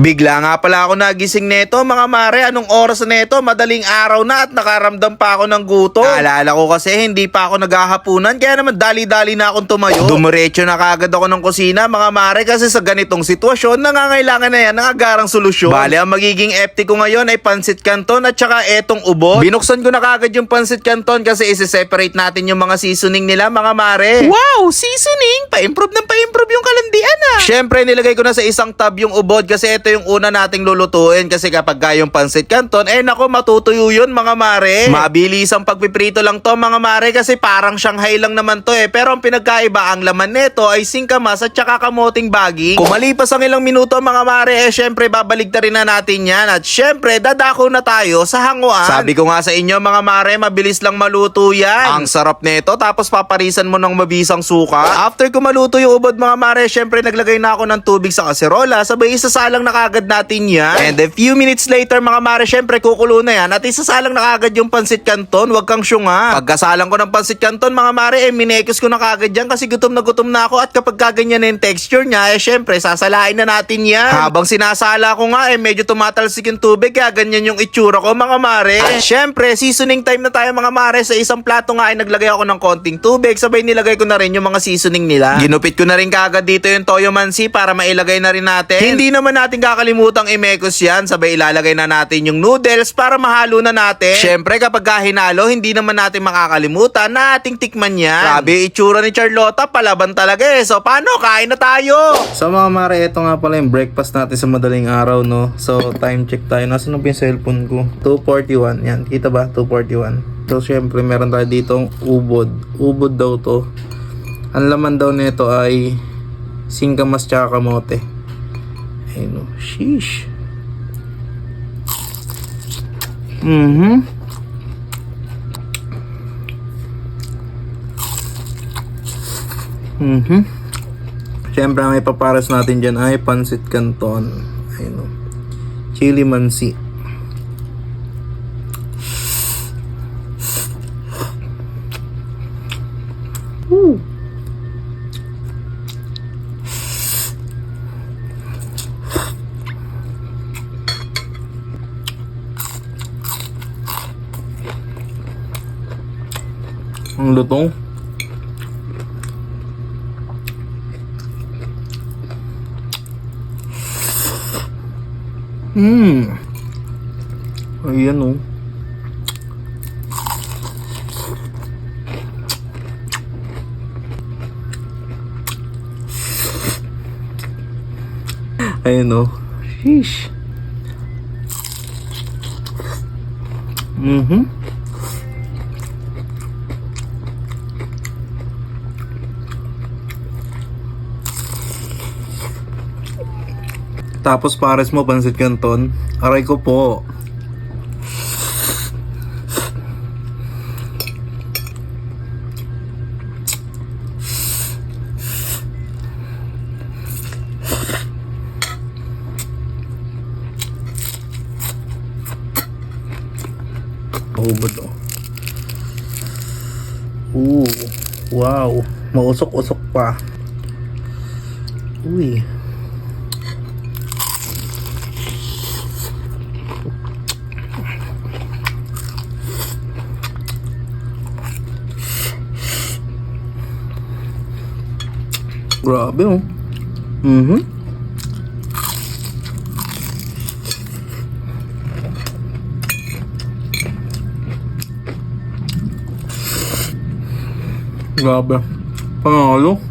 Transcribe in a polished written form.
Bigla nga pala ako nagising neto mga mare, anong oras na neto? Madaling araw na at nakaramdam pa ako ng gutom. Naalala ko kasi hindi pa ako naghahapunan kaya naman dali-dali na akong tumayo. Dumiretso na kagad ako ng kusina mga mare kasi sa ganitong sitwasyon nangangailangan na yan ng agarang solusyon. Bale ang magiging FT ko ngayon ay pansit canton at saka etong ubod. Binuksan ko na kagad yung pansit canton kasi isi-separate natin yung mga seasoning nila mga mare. Wow! Seasoning! Pa-improve yung kalandian ah! Syempre nilagay ko na sa isang tab yung ubod kasi ito yung una nating lulutuin kasi kapag yung pansit canton, nako matutuyo yun mga mare. Mabilis ang pagpiprito lang to mga mare kasi parang Shanghai lang naman to pero ang pinagkaiba ang laman nito ay singkamas at saka kamoting baging. Kumalipas ang ilang minuto mga mare, syempre babalik na rin na natin yan at syempre dadako na tayo sa hanguan. Sabi ko nga sa inyo mga mare, mabilis lang maluto yan. Ang sarap nito tapos paparisan mo ng mabisang suka. After ko maluto yung ubod mga mare, syempre naglagay na ako ng tubig sa kaserola, sabay isasalang na kagad natin yan. And a few minutes later mga mare, syempre kukulo na yan at isasalang na kagad yung pansit canton, wag kang syunga. Pagkasalang ko ng pansit canton mga mare, minekos ko na kagad yan kasi gutom na ako at kapag kaganyan na yung texture niya, syempre sasalain na natin yan. Habang sinasala ko nga, medyo tumatalsik yung tubig kaya ganyan yung itsura ko mga mare. At syempre, seasoning time na tayo mga mare. Sa isang plato nga ay naglagay ako ng konting tubig, sabay nilagay ko na rin yung mga seasoning nila. Ginupit ko na rin kagad dito yung toyo mansi para mailagay na rin natin. Hindi naman natin kakalimutang imekos yan, sabay ilalagay na natin yung noodles para mahalo na natin. Syempre kapag hinalo, hindi naman natin makakalimutan na ating tikman yan. Grabe itsura ni Charlotta, palaban talaga So paano, kain na tayo! So mga mare, ito nga pala yung breakfast natin sa madaling araw no. So time check tayo, nasa na yung cellphone ko? 2:41, yan, kita ba? 2:41. So syempre meron tayo ditong ubod daw to. Ang laman daw nito ay singkamas tsaka kamote. Ayun o, sheesh. Siyempre ang ipaparas natin dyan ay pansit canton. Ayun o, chili mansi. Ang lutong. Ayan o. Ayan o. Sheesh. Tapos pares mo pansit canton. Aray ko po. Ubod oh. Wow. Mausok-usok pa. Uy. Grabe oh. Grabe. Panalo.